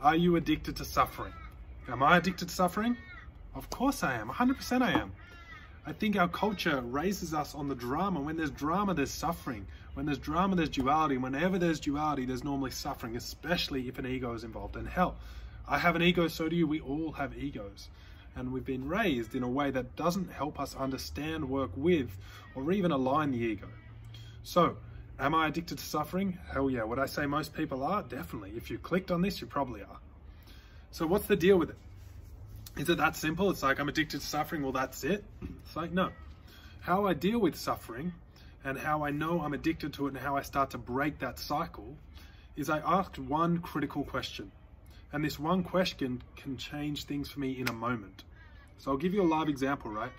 Are you addicted to suffering? Am I addicted to suffering? Of course I am, 100% I am. I think our culture raises us on the drama. When there's drama, there's suffering. When there's drama, there's duality. Whenever there's duality, there's normally suffering, especially if an ego is involved. And hell, I have an ego, so do you. We all have egos. And we've been raised in a way that doesn't help us understand, work with, or even align the ego. So, am I addicted to suffering? Hell yeah. Would I say most people are? Definitely. If you clicked on this, you probably are. So what's the deal with it? Is it that simple? It's like, I'm addicted to suffering, well, that's it? It's like, no. How I deal with suffering and how I know I'm addicted to it and how I start to break that cycle is I asked one critical question. And this one question can change things for me in a moment. So I'll give you a live example, right?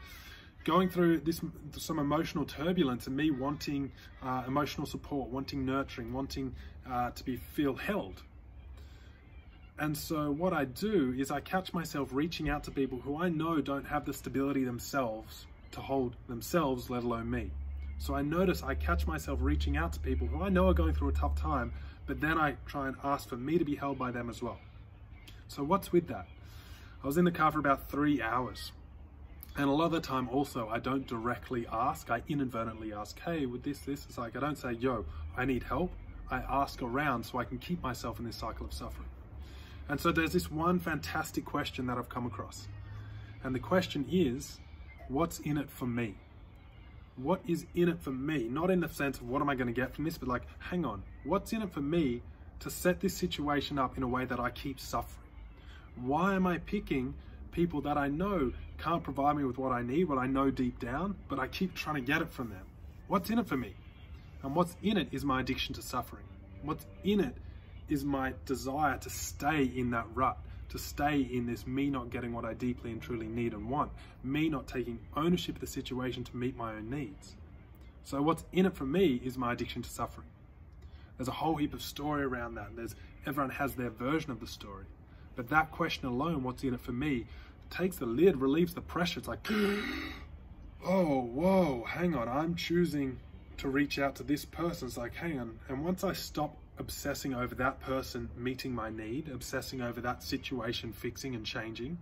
Going through some emotional turbulence and me wanting emotional support, wanting nurturing, wanting to feel held. And so what I do is I catch myself reaching out to people who I know don't have the stability themselves to hold themselves, let alone me. So I notice I catch myself reaching out to people who I know are going through a tough time, but then I try and ask for me to be held by them as well. So what's with that? I was in the car for about 3 hours. And a lot of the time also, I don't directly ask, I inadvertently ask, hey, with this, it's like, I don't say, yo, I need help. I ask around so I can keep myself in this cycle of suffering. And so there's this one fantastic question that I've come across. And the question is, what's in it for me? What is in it for me? Not in the sense of what am I going to get from this, but like, hang on, what's in it for me to set this situation up in a way that I keep suffering? Why am I picking people that I know can't provide me with what I need, what I know deep down, but I keep trying to get it from them? What's in it for me? And what's in it is my addiction to suffering. What's in it is my desire to stay in that rut, to stay in this me not getting what I deeply and truly need and want, me not taking ownership of the situation to meet my own needs. So what's in it for me is my addiction to suffering. There's a whole heap of story around that. Everyone has their version of the story. But that question alone, what's in it for me, takes the lid, relieves the pressure. It's like, oh, whoa, hang on, I'm choosing to reach out to this person. It's like, hang on. And once I stop obsessing over that person meeting my need, obsessing over that situation fixing and changing,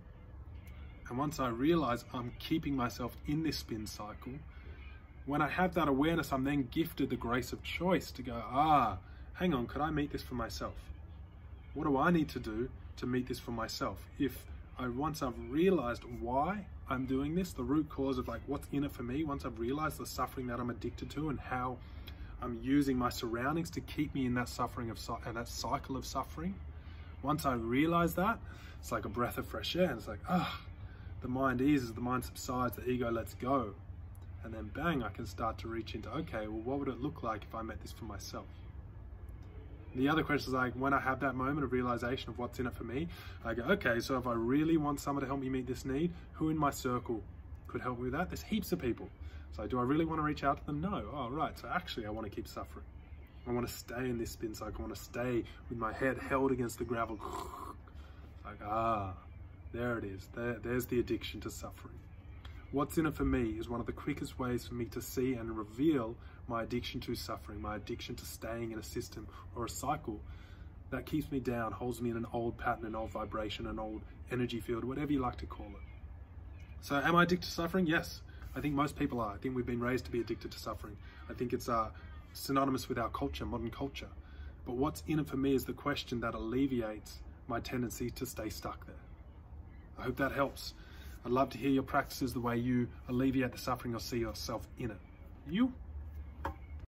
and once I realize I'm keeping myself in this spin cycle, when I have that awareness, I'm then gifted the grace of choice to go, hang on, could I meet this for myself? What do I need to do to meet this for myself? Once I've realized why I'm doing this, the root cause of like what's in it for me, once I've realized the suffering that I'm addicted to and how I'm using my surroundings to keep me in that suffering and that cycle of suffering. Once I realize that, it's like a breath of fresh air. And it's like, the mind eases, the mind subsides, the ego lets go. And then bang, I can start to reach into, okay, well, what would it look like if I met this for myself? The other question is like, when I have that moment of realization of what's in it for me, I go, okay, so if I really want someone to help me meet this need, who in my circle could help me with that? There's heaps of people. So do I really want to reach out to them? No. Oh, right. So actually I want to keep suffering. I want to stay in this spin cycle. I want to stay with my head held against the gravel. Like, there it is. There's the addiction to suffering. What's in it for me is one of the quickest ways for me to see and reveal my addiction to suffering, my addiction to staying in a system or a cycle that keeps me down, holds me in an old pattern, an old vibration, an old energy field, whatever you like to call it. So am I addicted to suffering? Yes. I think most people are. I think we've been raised to be addicted to suffering. I think it's synonymous with our culture, modern culture. But what's in it for me is the question that alleviates my tendency to stay stuck there. I hope that helps. I'd love to hear your practices, the way you alleviate the suffering or see yourself in it. You?